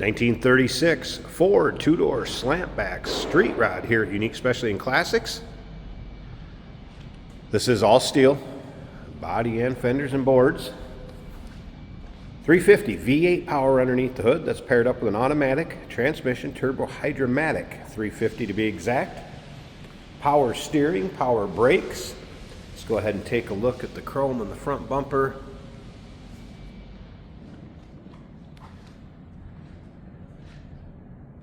1936 Ford Tudor Slantback street rod here at Unique Specialty and Classics. This is all steel, body and fenders and boards. 350 V8 power underneath the hood. That's paired up with an automatic transmission, turbo hydromatic 350 to be exact. Power steering, power brakes. Let's go ahead and take a look at the chrome in the front bumper.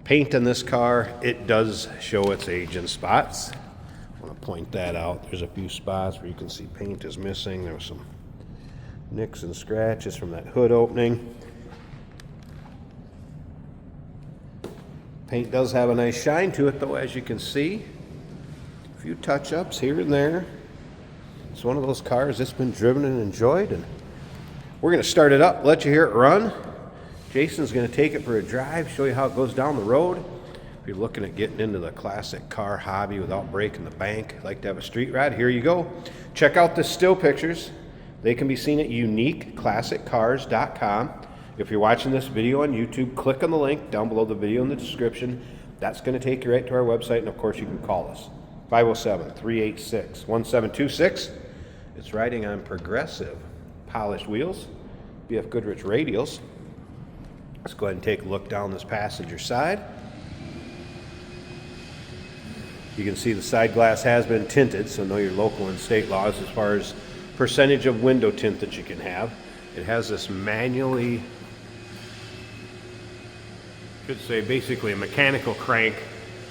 Paint on this car, it does show its age in spots. I want to point that out. There's a few spots where you can see paint is missing. There was some nicks and scratches from that hood opening. Paint does have a nice shine to it though, as you can see. A few touch-ups here and there. It's one of those cars that's been driven and enjoyed, and we're going to start it up, let you hear it run. Jason's going to take it for a drive, show you how it goes down the road. If you're looking at getting into the classic car hobby without breaking the bank, like to have a street ride, here you go. Check out the still pictures. They can be seen at uniqueclassiccars.com. If you're watching this video on YouTube, click on the link down below the video in the description. That's going to take you right to our website, and of course you can call us. 507-386-1726. It's riding on progressive polished wheels, BF Goodrich radials. Let's go ahead and take a look down this passenger side. You can see the side glass has been tinted, so know your local and state laws as far as percentage of window tint that you can have. It has this manually, should say basically a mechanical crank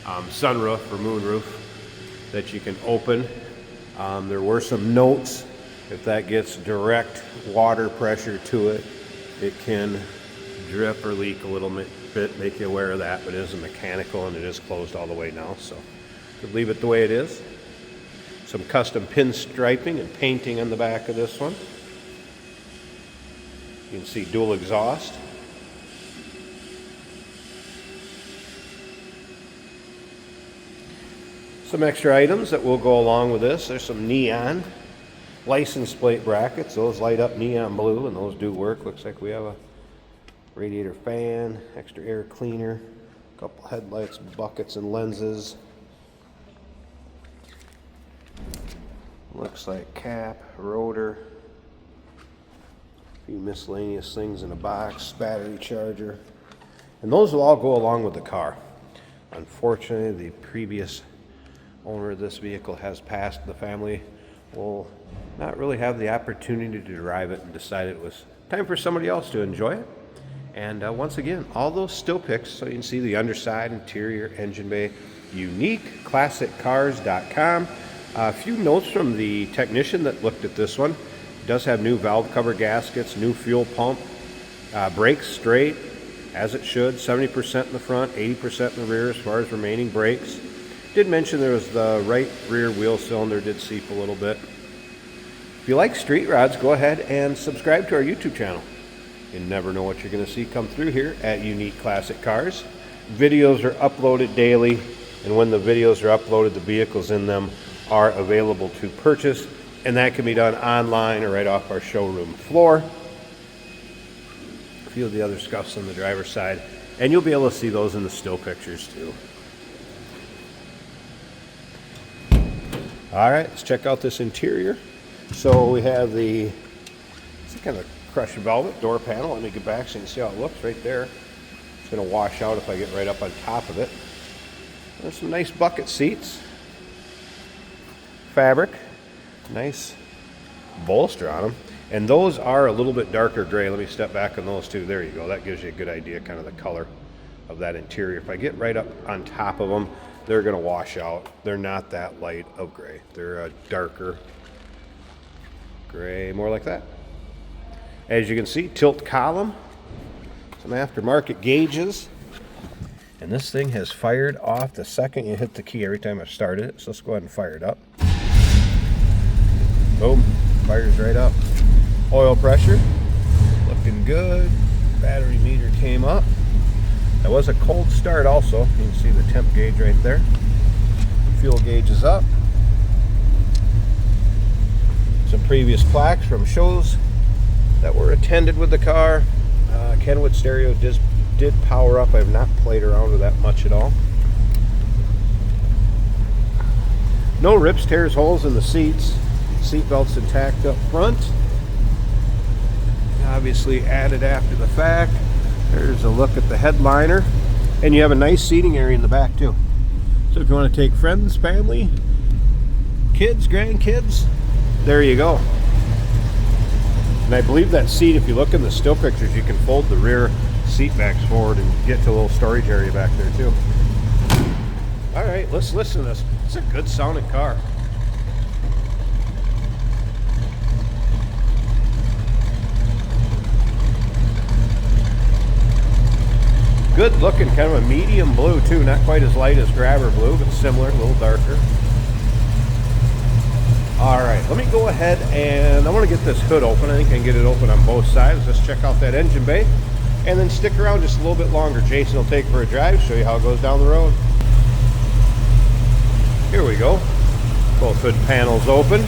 sunroof or moonroof that you can open. There were some notes. If that gets direct water pressure to it, it can drip or leak a little bit, make you aware of that, but it is a mechanical and it is closed all the way now, so could leave it the way it is. Some custom pinstriping and painting on the back of this one. You can see dual exhaust. Some extra items that will go along with this. There's some neon license plate brackets. Those light up neon blue and those do work. Looks like we have a radiator fan, extra air cleaner, a couple headlights, buckets and lenses. Looks like cap, rotor, a few miscellaneous things in a box, battery charger. And those will all go along with the car. Unfortunately, the previous owner of this vehicle has passed. The family will not really have the opportunity to drive it and decided it was time for somebody else to enjoy it. And once again, all those still pics, so you can see the underside, interior, engine bay, uniqueclassiccars.com. A few notes from the technician that looked at this one. It does have new valve cover gaskets, new fuel pump, brakes straight, as it should, 70% in the front, 80% in the rear as far as remaining brakes. Did mention there was the right rear wheel cylinder did seep a little bit. If you like street rods, go ahead and subscribe to our YouTube channel. You never know what you're going to see come through here at Unique Classic Cars. Videos are uploaded daily, and when the videos are uploaded, the vehicles in them are available to purchase, and that can be done online or right off our showroom floor. A few of the other scuffs on the driver's side, and you'll be able to see those in the still pictures too. All right, let's check out this interior. So we have the, it's kind of crushed velvet door panel. Let me get back so you can see how it looks right there. It's going to wash out if I get right up on top of it. There's some nice bucket seats. Fabric. Nice bolster on them. And those are a little bit darker gray. Let me step back on those two. There you go. That gives you a good idea, kind of the color of that interior. If I get right up on top of them, they're going to wash out. They're not that light of gray. They're a darker gray, more like that. As you can see, tilt column, some aftermarket gauges, and this thing has fired off the second you hit the key every time I've started it. So let's go ahead and fire it up. Boom, fires right up. Oil pressure, looking good. Battery meter came up. That was a cold start also. You can see the temp gauge right there. Fuel gauge is up. Some previous plaques from shows that were attended with the car. Kenwood stereo did power up. I've not played around with that much at all. No rips, tears, holes in the seats. Seat belts intact up front. Obviously added after the fact. There's a look at the headliner. And you have a nice seating area in the back too. So if you want to take friends, family, kids, grandkids, there you go. And I believe that seat, if you look in the still pictures, you can fold the rear seat backs forward and get to a little storage area back there too. All right, let's listen to this. It's a good sounding car. Good looking, kind of a medium blue too, not quite as light as Grabber blue, but similar, a little darker. All right, let me go ahead and I want to get this hood open. I think I can get it open on both sides. Let's check out that engine bay and then stick around just a little bit longer. Jason will take it for a drive, show you how it goes down the road. Here we go. Both hood panels open.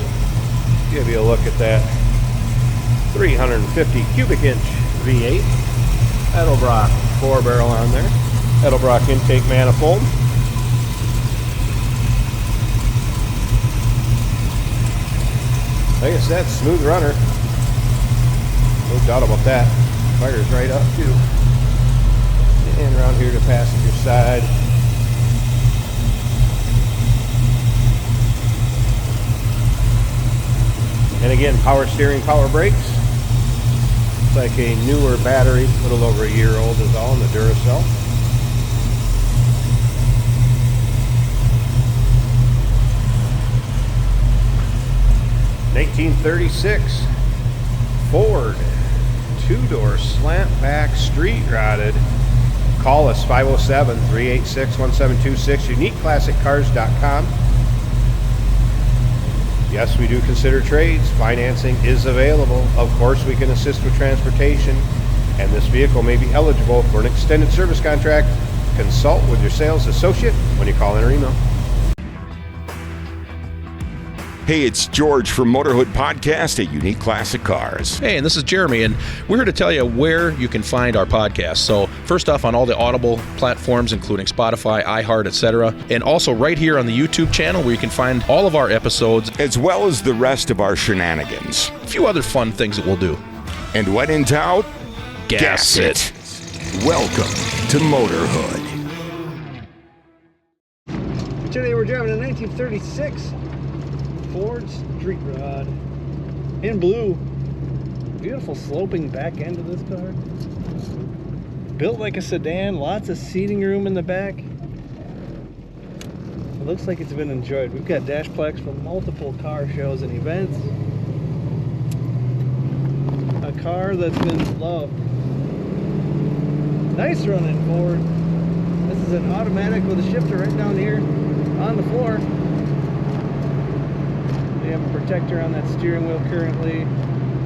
Give you a look at that 350 cubic inch V8. Edelbrock 4-barrel on there. Edelbrock intake manifold. Like I said, smooth runner. No doubt about that. Fires right up too. And around here to passenger side. And again, power steering, power brakes. It's like a newer battery, a little over a year old is all in the Duracell. (1936) Ford two-door Slantback street rotted. Call us 507-386-1726. UniqueClassicCars.com. Yes, we do consider trades. Financing is available. Of course, we can assist with transportation, and this vehicle may be eligible for an extended service contract. Consult with your sales associate when you call in or email. Hey, it's George from Motorhood Podcast at Unique Classic Cars. Hey, and this is Jeremy, and we're here to tell you where you can find our podcast. So first off, on all the Audible platforms, including Spotify, iHeart, etc., and also right here on the YouTube channel where you can find all of our episodes, as well as the rest of our shenanigans. A few other fun things that we'll do. And when in doubt, gas it. Welcome to Motorhood. Today we're driving a 1936 Ford Street Rod in blue. Beautiful sloping back end of this car. Built like a sedan, lots of seating room in the back. It looks like it's been enjoyed. We've got dash plaques from multiple car shows and events. A car that's been loved. Nice running Ford. This is an automatic with a shifter right down here on the floor. We have a protector on that steering wheel currently.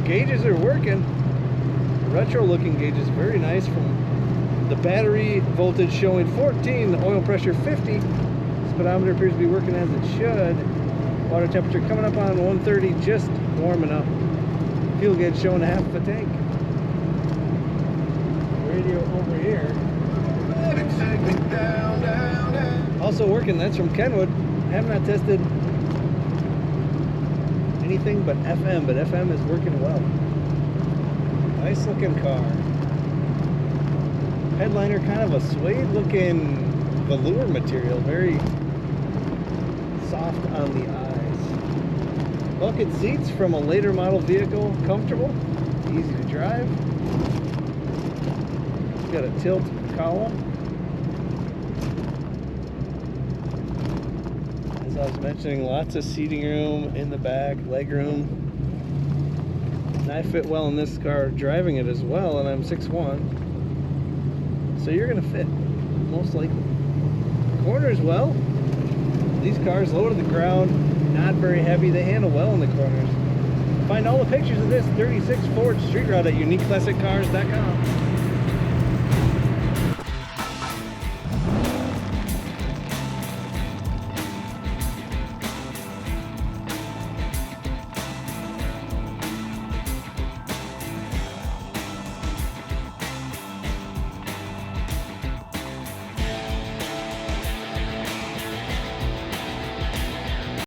Gauges are working. Retro looking gauges, very nice. From the battery voltage showing 14, the oil pressure 50. Speedometer appears to be working as it should. Water temperature coming up on 130, just warming up. Fuel gauge showing a half of a tank. Radio over here. Also working, that's from Kenwood. Have not tested anything but FM, but FM is working well. Nice looking car. Headliner, kind of a suede looking velour material, very soft on the eyes. Bucket seats from a later model vehicle, comfortable, easy to drive. It's got a tilt column. As I was mentioning, lots of seating room in the back, leg room. And I fit well in this car driving it as well, and I'm 6'1". So you're gonna fit, most likely. Corners well. These cars low to the ground, not very heavy. They handle well in the corners. Find all the pictures of this 36 Ford Street Rod at UniqueClassicCars.com.